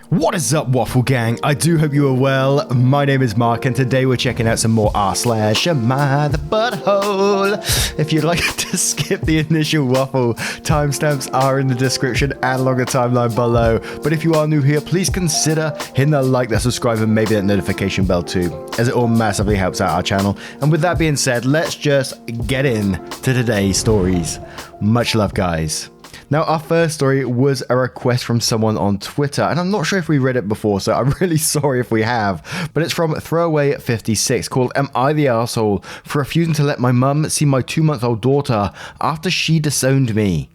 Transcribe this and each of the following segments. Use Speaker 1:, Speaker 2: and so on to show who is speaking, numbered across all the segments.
Speaker 1: What is up, Waffle Gang? I do hope you are well. My name is Mark, and today we're checking out some more r/am I the butthole. If you'd like to skip the initial waffle, timestamps are in the description and longer timeline below. But if you are new here, please consider hitting that like, that subscribe, and maybe that notification bell too, as it all massively helps out our channel. And with that being said, let's just get in to today's stories. Much love, guys. Now, our first story was a request from someone on Twitter, and I'm not sure if we read it before, so I'm really sorry if we have, but it's from Throwaway56 called Am I the Arsehole for refusing to let my mum see my 2-month-old daughter after she disowned me?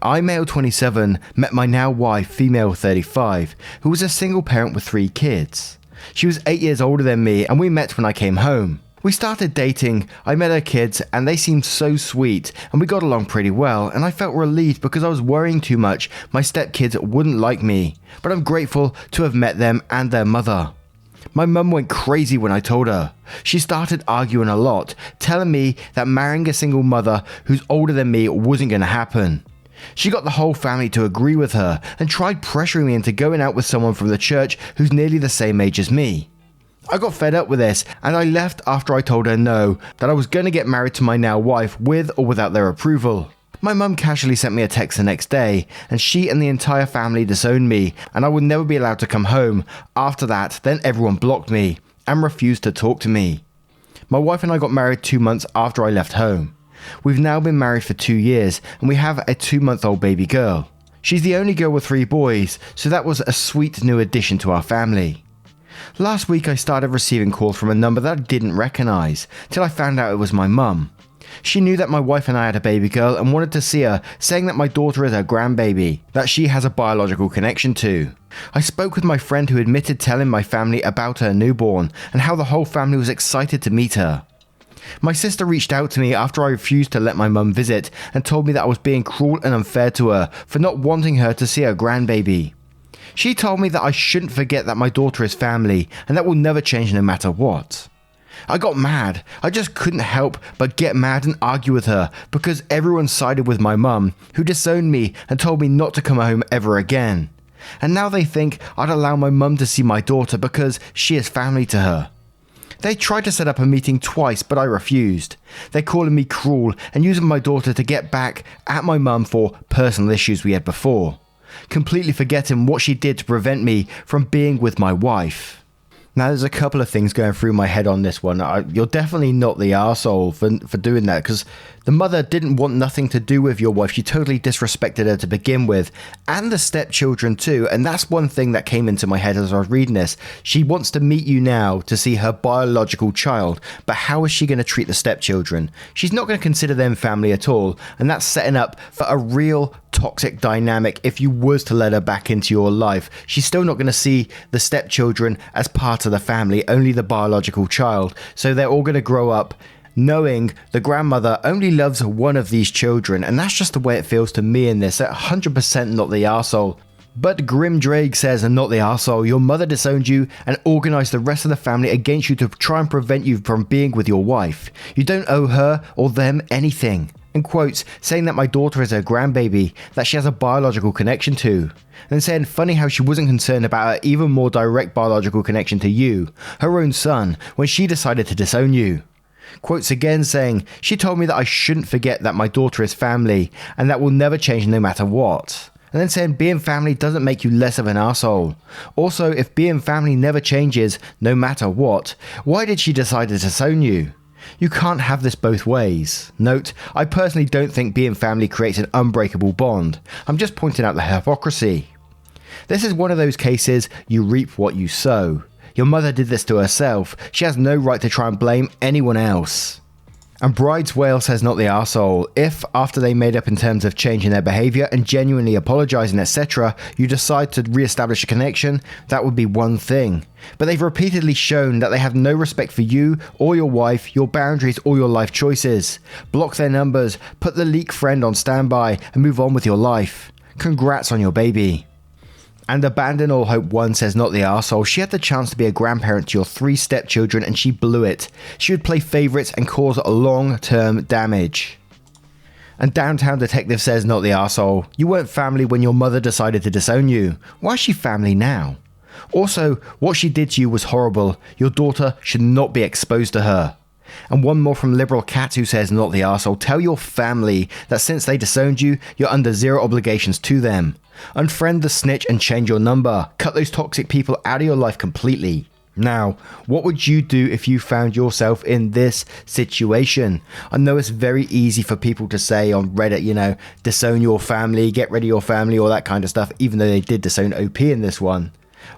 Speaker 1: I, male 27, met my now wife, female 35, who was a single parent with 3 kids. She was 8 years older than me, and we met when I came home. We started dating, I met her kids, and they seemed so sweet, and we got along pretty well, and I felt relieved because I was worrying too much my stepkids wouldn't like me, but I'm grateful to have met them and their mother. My mum went crazy when I told her. She started arguing a lot, telling me that marrying a single mother who's older than me wasn't going to happen. She got the whole family to agree with her, and tried pressuring me into going out with someone from the church who's nearly the same age as me. I got fed up with this, and I left after I told her no, that I was going to get married to my now wife with or without their approval. My mum casually sent me a text the next day, and she and the entire family disowned me, and I would never be allowed to come home. After that, then everyone blocked me, and refused to talk to me. My wife and I got married 2 months after I left home. We've now been married for 2 years, and we have a 2-month-old baby girl. She's the only girl with 3 boys, so that was a sweet new addition to our family. Last week I started receiving calls from a number that I didn't recognise, till I found out it was my mum. She knew that my wife and I had a baby girl and wanted to see her, saying that my daughter is her grandbaby, that she has a biological connection to. I spoke with my friend who admitted telling my family about her newborn, and how the whole family was excited to meet her. My sister reached out to me after I refused to let my mum visit, and told me that I was being cruel and unfair to her for not wanting her to see her grandbaby. She told me that I shouldn't forget that my daughter is family, and that will never change no matter what. I got mad. I just couldn't help but get mad and argue with her, because everyone sided with my mum, who disowned me and told me not to come home ever again. And now they think I'd allow my mum to see my daughter because she is family to her. They tried to set up a meeting twice, but I refused. They're calling me cruel and using my daughter to get back at my mum for personal issues we had before, completely forgetting what she did to prevent me from being with my wife. Now, there's a couple of things going through my head on this one. You're definitely not the arsehole for doing that, because the mother didn't want nothing to do with your wife. She totally disrespected her to begin with, and the stepchildren too. And that's one thing that came into my head as I was reading this. She wants to meet you now to see her biological child, but how is she going to treat the stepchildren? She's not going to consider them family at all, and that's setting up for a real toxic dynamic. If you was to let her back into your life, she's still not going to see the stepchildren as part of the family, only the biological child. So they're all going to grow up knowing the grandmother only loves one of these children, and that's just the way it feels to me in this. 100% not the arsehole. But Grim Drake says, and not the arsehole, your mother disowned you and organised the rest of the family against you to try and prevent you from being with your wife. You don't owe her or them anything. In quotes, saying that my daughter is her grandbaby, that she has a biological connection to. And saying funny how she wasn't concerned about her even more direct biological connection to you, her own son, when she decided to disown you. Quotes again saying, she told me that I shouldn't forget that my daughter is family, and that will never change no matter what. And then saying being family doesn't make you less of an arsehole. Also, if being family never changes no matter what, why did she decide to disown you? You can't have this both ways. Note, I personally don't think being family creates an unbreakable bond. I'm just pointing out the hypocrisy. This is one of those cases you reap what you sow. Your mother did this to herself. She has no right to try and blame anyone else. And Bride's Whale says not the arsehole. If, after they made up in terms of changing their behaviour and genuinely apologising, etc., you decide to re-establish a connection, that would be one thing. But they've repeatedly shown that they have no respect for you or your wife, your boundaries or your life choices. Block their numbers, put the leak friend on standby, and move on with your life. Congrats on your baby. And Abandon All Hope 1 says not the arsehole. She had the chance to be a grandparent to your 3 stepchildren and she blew it. She would play favourites and cause long-term damage. And Downtown Detective says, not the arsehole. You weren't family when your mother decided to disown you. Why is she family now? Also, what she did to you was horrible. Your daughter should not be exposed to her. And one more from Liberal Cat who says, not the arsehole. Tell your family that since they disowned you, you're under zero obligations to them. Unfriend the snitch and change your number. Cut those toxic people out of your life completely. Now, what would you do if you found yourself in this situation? I know it's very easy for people to say on Reddit, disown your family, get rid of your family, all that kind of stuff, even though they did disown OP in this one.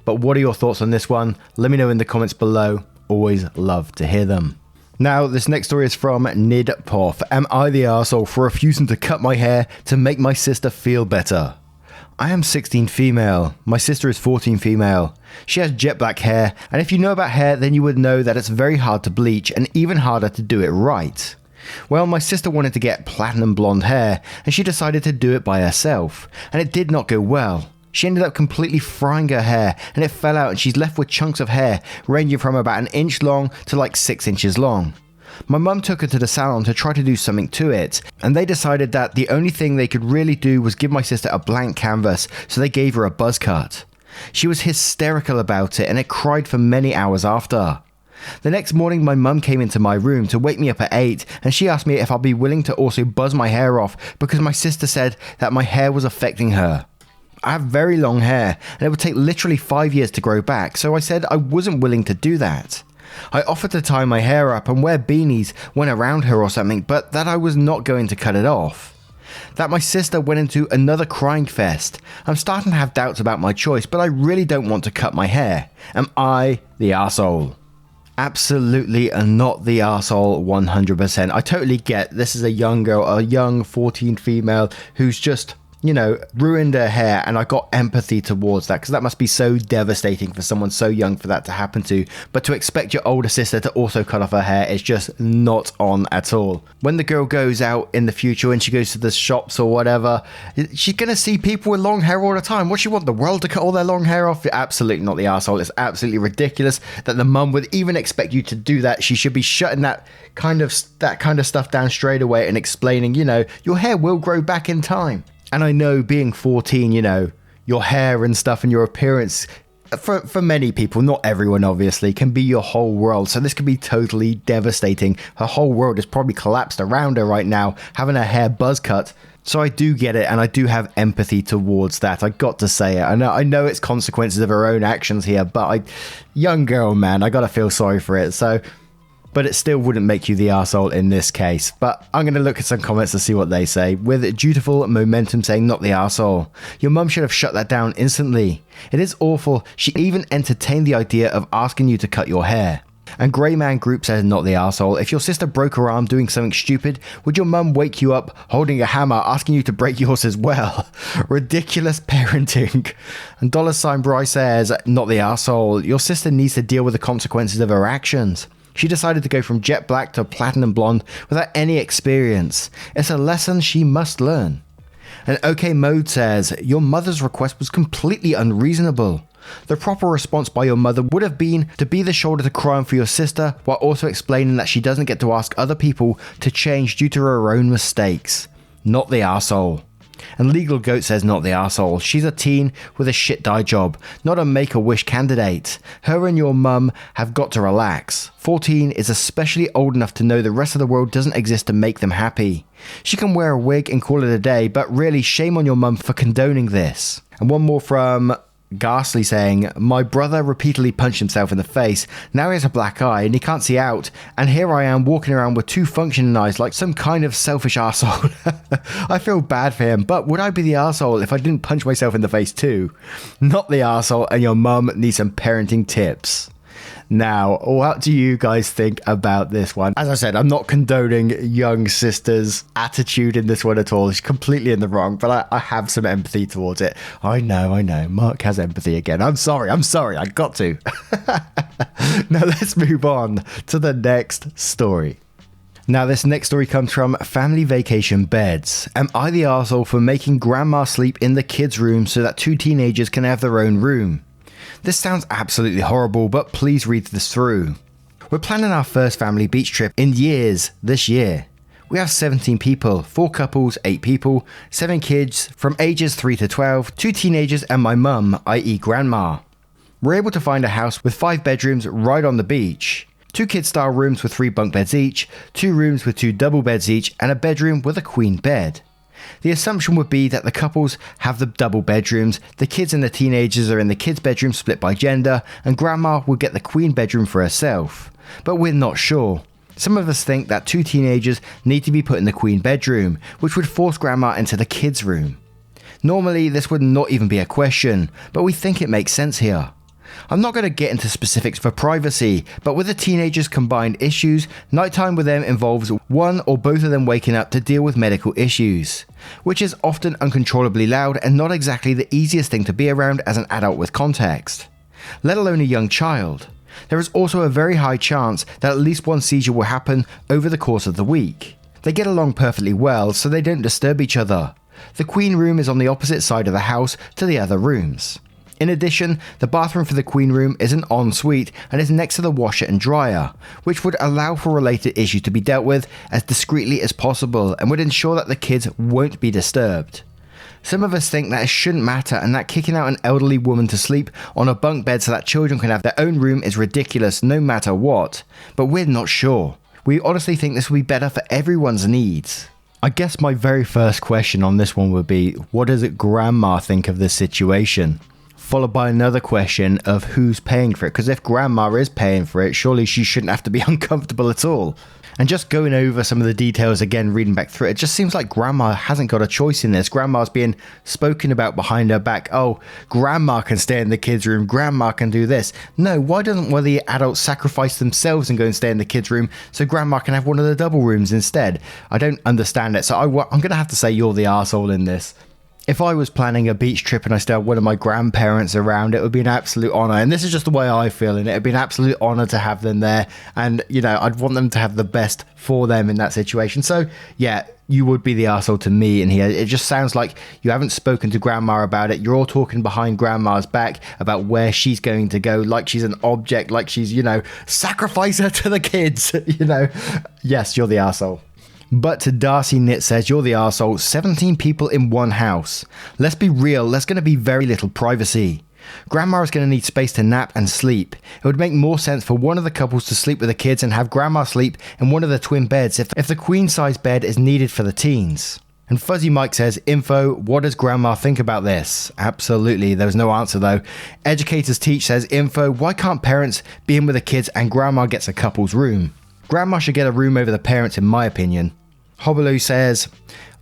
Speaker 1: But what are your thoughts on this one? Let me know in the comments below. Always love to hear them. Now, this next story is from Nidpoff. Am I the arsehole for refusing to cut my hair to make my sister feel better? I am 16 female. My sister is 14 female. She has jet black hair, and if you know about hair, then you would know that it's very hard to bleach and even harder to do it right. Well, my sister wanted to get platinum blonde hair, and she decided to do it by herself, and it did not go well. She ended up completely frying her hair, and it fell out, and she's left with chunks of hair ranging from about an inch long to like 6 inches long. My mum took her to the salon to try to do something to it, and they decided that the only thing they could really do was give my sister a blank canvas, so they gave her a buzz cut. She was hysterical about it, and it cried for many hours after. The next morning, my mum came into my room to wake me up at 8, and she asked me if I'd be willing to also buzz my hair off because my sister said that my hair was affecting her. I have very long hair, and it would take literally 5 years to grow back, so I said I wasn't willing to do that. I offered to tie my hair up and wear beanies when around her or something, but that I was not going to cut it off. That my sister went into another crying fest. I'm starting to have doubts about my choice, but I really don't want to cut my hair. Am I the arsehole? Absolutely not the arsehole 100%. I totally get this is a young girl, a young 14 female who's just ruined her hair, and I got empathy towards that because that must be so devastating for someone so young for that to happen to. But to expect your older sister to also cut off her hair is just not on at all. When the girl goes out in the future, when she goes to the shops or whatever, she's going to see people with long hair all the time. What, she want the world to cut all their long hair off? Absolutely not the arsehole. It's absolutely ridiculous that the mum would even expect you to do that. She should be shutting that kind of stuff down straight away and explaining, your hair will grow back in time. And I know being 14, your hair and stuff and your appearance, for many people, not everyone obviously, can be your whole world. So this could be totally devastating. Her whole world is probably collapsed around her right now, having her hair buzz cut. So I do get it, and I do have empathy towards that. I got to say it. I know it's consequences of her own actions here, but young girl, man, I gotta feel sorry for it. But it still wouldn't make you the arsehole in this case. But I'm going to look at some comments to see what they say. With Dutiful Momentum saying, not the arsehole. Your mum should have shut that down instantly. It is awful. She even entertained the idea of asking you to cut your hair. And Grey Man Group says, not the arsehole. If your sister broke her arm doing something stupid, would your mum wake you up holding a hammer asking you to break yours as well? Ridiculous parenting. And $Bryce says, not the arsehole. Your sister needs to deal with the consequences of her actions. She decided to go from jet black to platinum blonde without any experience. It's a lesson she must learn. And OK Mode says, your mother's request was completely unreasonable. The proper response by your mother would have been to be the shoulder to cry on for your sister, while also explaining that she doesn't get to ask other people to change due to her own mistakes. Not the arsehole. And Legal Goat says, not the arsehole. She's a teen with a shit dye job, not a Make-A-Wish candidate. Her and your mum have got to relax. 14 is especially old enough to know the rest of the world doesn't exist to make them happy. She can wear a wig and call it a day, but really shame on your mum for condoning this. And one more from Ghastly saying, my brother repeatedly punched himself in the face. Now he has a black eye and he can't see out. And here I am walking around with 2 functioning eyes like some kind of selfish arsehole. I feel bad for him, but would I be the arsehole if I didn't punch myself in the face too? Not the arsehole, and your mum needs some parenting tips. Now, what do you guys think about this one? As I said, I'm not condoning young sister's attitude in this one at all. She's completely in the wrong, but I have some empathy towards it. I know. Mark has empathy again. I'm sorry. I got to. Now let's move on to the next story. Now, this next story comes from Family Vacation Beds. Am I the arsehole for making grandma sleep in the kids' room so that 2 teenagers can have their own room? This sounds absolutely horrible, but please read this through. We're planning our first family beach trip in years this year. We have 17 people, 4 couples, 8 people, 7 kids from ages 3 to 12, 2 teenagers and my mum, i.e. grandma. We're able to find a house with 5 bedrooms right on the beach, 2 kid-style rooms with 3 bunk beds each, 2 rooms with 2 double beds each, and a bedroom with a queen bed. The assumption would be that the couples have the double bedrooms, the kids and the teenagers are in the kids' bedroom split by gender, and grandma will get the queen bedroom for herself. But we're not sure. Some of us think that 2 teenagers need to be put in the queen bedroom, which would force grandma into the kids' room. Normally this would not even be a question, but we think it makes sense here. I'm not going to get into specifics for privacy, but with the teenagers' combined issues, nighttime with them involves one or both of them waking up to deal with medical issues, which is often uncontrollably loud and not exactly the easiest thing to be around as an adult with context, let alone a young child. There is also a very high chance that at least one seizure will happen over the course of the week. They get along perfectly well, so they don't disturb each other. The queen room is on the opposite side of the house to the other rooms. In addition, the bathroom for the queen room is an ensuite and is next to the washer and dryer, which would allow for related issues to be dealt with as discreetly as possible and would ensure that the kids won't be disturbed. Some of us think that it shouldn't matter and that kicking out an elderly woman to sleep on a bunk bed so that children can have their own room is ridiculous no matter what, but we're not sure. We honestly think this will be better for everyone's needs. I guess my very first question on this one would be, what does grandma think of this situation? Followed by another question of who's paying for it, because if grandma is paying for it, surely she shouldn't have to be uncomfortable at all. And just going over some of the details again, reading back through it, it just seems like grandma hasn't got a choice in this. Grandma's being spoken about behind her back. Oh, grandma can stay in the kids' room, grandma can do this. No, why doesn't one of the adults sacrifice themselves and go and stay in the kids' room so grandma can have one of the double rooms instead? I don't understand it, so I'm going to have to say you're the arsehole in this. If I was planning a beach trip and I still had one of my grandparents around, it would be an absolute honour. And this is just the way I feel in it. It'd be an absolute honour to have them there. And, you know, I'd want them to have the best for them in that situation. So, yeah, you would be the arsehole to me in here. It just sounds like you haven't spoken to grandma about it. You're all talking behind grandma's back about where she's going to go, like she's an object, like she's, you know, sacrifice her to the kids, you know. Yes, you're the arsehole. But to Darcy Knit says, you're the arsehole, 17 people in one house. Let's be real, there's going to be very little privacy. Grandma is going to need space to nap and sleep. It would make more sense for one of the couples to sleep with the kids and have grandma sleep in one of the twin beds if the queen size bed is needed for the teens. And Fuzzy Mike says, info, what does grandma think about this? Absolutely, there's no answer though. Educators Teach says, info, why can't parents be in with the kids and grandma gets a couple's room? Grandma should get a room over the parents in my opinion. Hobaloo says,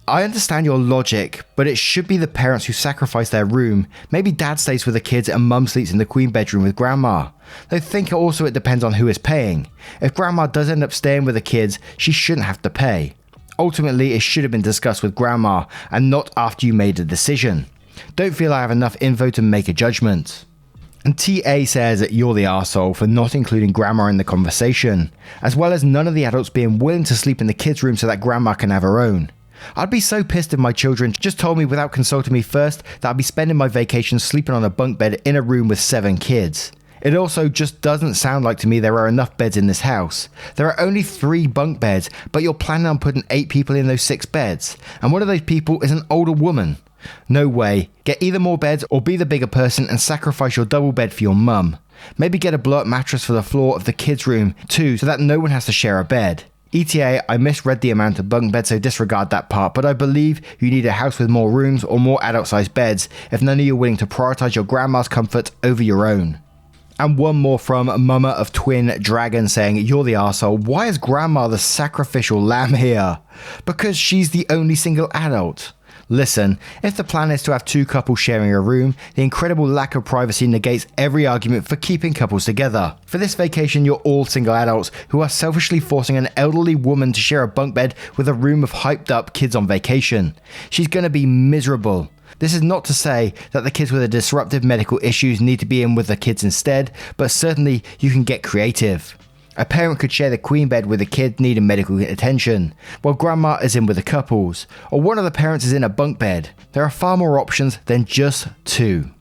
Speaker 1: I understand your logic, but it should be the parents who sacrifice their room. Maybe dad stays with the kids and mum sleeps in the queen bedroom with grandma. Though think also it depends on who is paying. If grandma does end up staying with the kids, she shouldn't have to pay. Ultimately, it should have been discussed with grandma and not after you made a decision. Don't feel I have enough info to make a judgment. And TA says that you're the arsehole for not including grandma in the conversation, as well as none of the adults being willing to sleep in the kids' room so that grandma can have her own. I'd be so pissed if my children just told me without consulting me first that I'd be spending my vacation sleeping on a bunk bed in a room with 7 kids. It also just doesn't sound like to me there are enough beds in this house. There are only 3 bunk beds, but you're planning on putting 8 people in those 6 beds, and one of those people is an older woman. No way. Get either more beds or be the bigger person and sacrifice your double bed for your mum. Maybe get a blow-up mattress for the floor of the kids' room too so that no one has to share a bed. ETA, I misread the amount of bunk beds, so disregard that part, but I believe you need a house with more rooms or more adult-sized beds if none of you are willing to prioritise your grandma's comfort over your own. And one more from Mama of Twin Dragon saying, you're the arsehole. Why is grandma the sacrificial lamb here? Because she's the only single adult. Listen, if the plan is to have 2 couples sharing a room, the incredible lack of privacy negates every argument for keeping couples together. For this vacation, you're all single adults who are selfishly forcing an elderly woman to share a bunk bed with a room of hyped up kids on vacation. She's gonna be miserable. This is not to say that the kids with the disruptive medical issues need to be in with the kids instead, but certainly you can get creative. A parent could share the queen bed with a kid needing medical attention, while grandma is in with the couples, or one of the parents is in a bunk bed. There are far more options than just 2.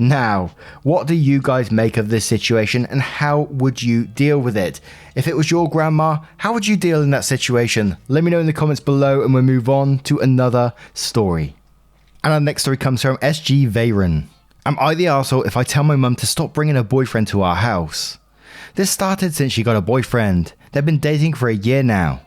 Speaker 1: Now, what do you guys make of this situation and how would you deal with it? If it was your grandma, how would you deal in that situation? Let me know in the comments below and we'll move on to another story. And our next story comes from SG Veyron. Am I the arsehole if I tell my mum to stop bringing her boyfriend to our house? This started since she got a boyfriend. They've been dating for a year now.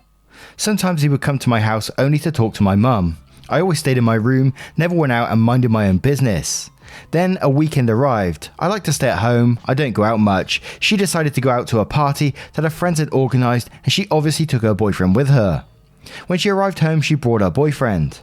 Speaker 1: Sometimes he would come to my house only to talk to my mum. I always stayed in my room, never went out and minded my own business. Then a weekend arrived. I like to stay at home, I don't go out much. She decided to go out to a party that her friends had organised and she obviously took her boyfriend with her. When she arrived home, she brought her boyfriend.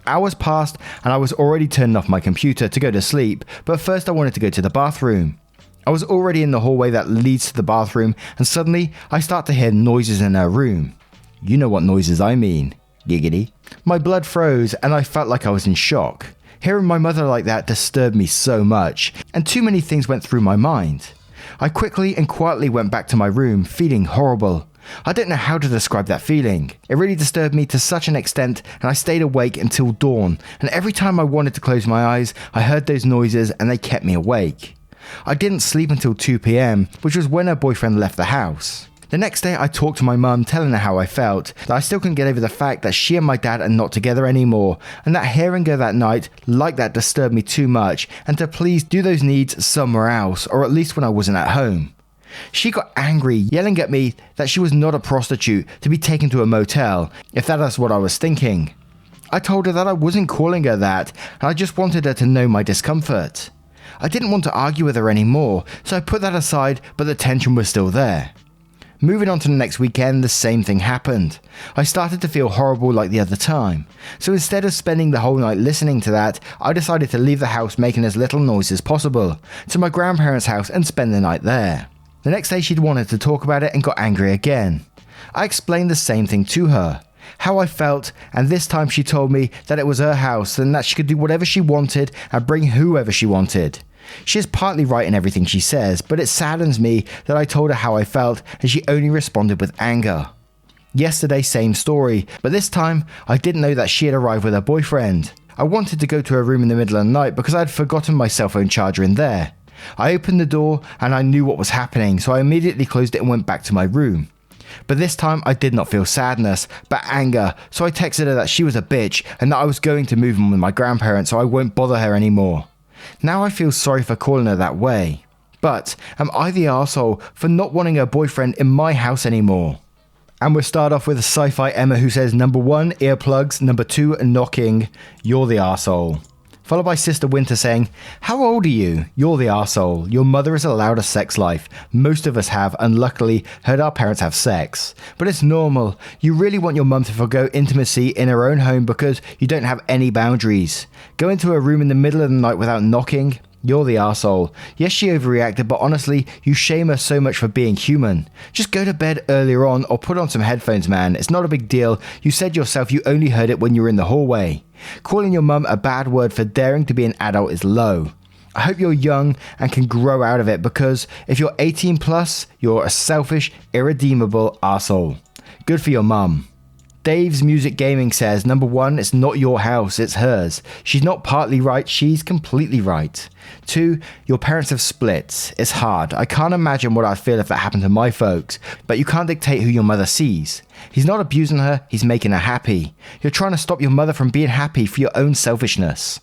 Speaker 1: Hours passed and I was already turning off my computer to go to sleep, but first I wanted to go to the bathroom. I was already in the hallway that leads to the bathroom and suddenly I start to hear noises in her room. You know what noises I mean. Giggity. My blood froze and I felt like I was in shock. Hearing my mother like that disturbed me so much, and too many things went through my mind. I quickly and quietly went back to my room, feeling horrible. I don't know how to describe that feeling. It really disturbed me to such an extent, and I stayed awake until dawn, and every time I wanted to close my eyes, I heard those noises and they kept me awake. I didn't sleep until 2 p.m, which was when her boyfriend left the house. The next day I talked to my mum telling her how I felt, that I still couldn't get over the fact that she and my dad are not together anymore, and that hearing her that night like that disturbed me too much, and to please do those needs somewhere else, or at least when I wasn't at home. She got angry, yelling at me that she was not a prostitute to be taken to a motel, if that is what I was thinking. I told her that I wasn't calling her that, and I just wanted her to know my discomfort. I didn't want to argue with her anymore, so I put that aside, but the tension was still there. Moving on to the next weekend, the same thing happened. I started to feel horrible like the other time. So instead of spending the whole night listening to that, I decided to leave the house making as little noise as possible, to my grandparents' house and spend the night there. The next day she'd wanted to talk about it and got angry again. I explained the same thing to her, how I felt, and this time she told me that it was her house and that she could do whatever she wanted and bring whoever she wanted. She is partly right in everything she says, but it saddens me that I told her how I felt and she only responded with anger. Yesterday, same story, but this time I didn't know that she had arrived with her boyfriend. I wanted to go to her room in the middle of the night because I had forgotten my cell phone charger in there. I opened the door and I knew what was happening, so I immediately closed it and went back to my room. But this time I did not feel sadness, but anger, so I texted her that she was a bitch and that I was going to move in with my grandparents so I won't bother her anymore. Now I feel sorry for calling her that way. But am I the arsehole for not wanting her boyfriend in my house anymore? And we'll start off with Sci-Fi Emma who says number 1, earplugs, number 2, knocking, you're the arsehole. Followed by Sister Winter saying, how old are you? You're the arsehole. Your mother is allowed a sex life. Most of us have, and luckily heard our parents have sex. But it's normal. You really want your mum to forgo intimacy in her own home because you don't have any boundaries. Go into a room in the middle of the night without knocking? You're the arsehole. Yes, she overreacted, but honestly, you shame her so much for being human. Just go to bed earlier on or put on some headphones, man. It's not a big deal. You said yourself you only heard it when you were in the hallway. Calling your mum a bad word for daring to be an adult is low. I hope you're young and can grow out of it because if you're 18 plus, you're a selfish, irredeemable arsehole. Good for your mum. Dave's Music Gaming says, number 1, it's not your house, it's hers. She's not partly right, she's completely right. 2, your parents have split. It's hard. I can't imagine what I'd feel if that happened to my folks, but you can't dictate who your mother sees. He's not abusing her, he's making her happy. You're trying to stop your mother from being happy for your own selfishness.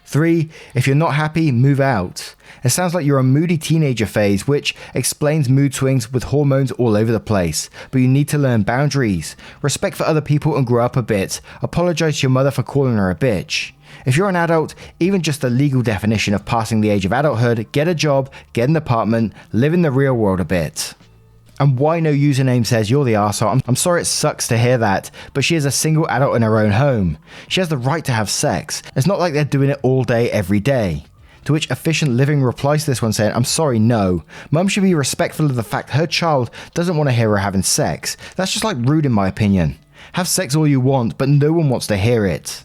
Speaker 1: 3, if you're not happy, move out. It sounds like you're a moody teenager phase, which explains mood swings with hormones all over the place. But you need to learn boundaries, respect for other people and grow up a bit. Apologize to your mother for calling her a bitch. If you're an adult, even just the legal definition of passing the age of adulthood, get a job, get an apartment, live in the real world a bit. And Why No Username says, you're the arsehole. I'm sorry it sucks to hear that, but she is a single adult in her own home. She has the right to have sex. It's not like they're doing it all day, every day. To which Efficient Living replies to this one saying, I'm sorry, no. Mum should be respectful of the fact her child doesn't want to hear her having sex. That's just like rude in my opinion. Have sex all you want, but no one wants to hear it.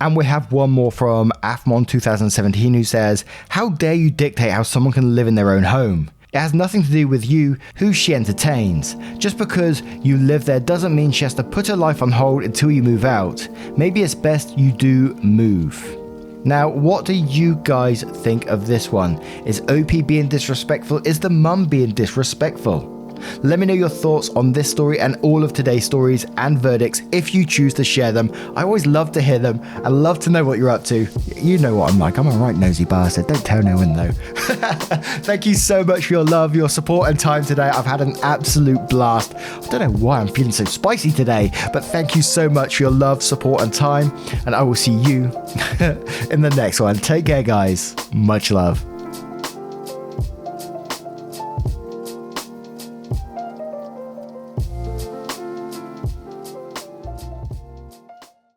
Speaker 1: And we have one more from Afmon 2017 who says, how dare you dictate how someone can live in their own home? It has nothing to do with you, who she entertains. Just because you live there doesn't mean she has to put her life on hold until you move out. Maybe it's best you do move. Now, what do you guys think of this one? Is OP being disrespectful? Is the mum being disrespectful? Let me know your thoughts on this story and all of today's stories and verdicts if you choose to share them. I always love to hear them. I love to know what you're up to. You know what I'm like. I'm a right nosy bastard. Don't tell no one though. Thank you so much for your love, your support and time today. I've had an absolute blast. I don't know why I'm feeling so spicy today, but thank you so much for your love, support and time. And I will see you in the next one. Take care, guys. Much love.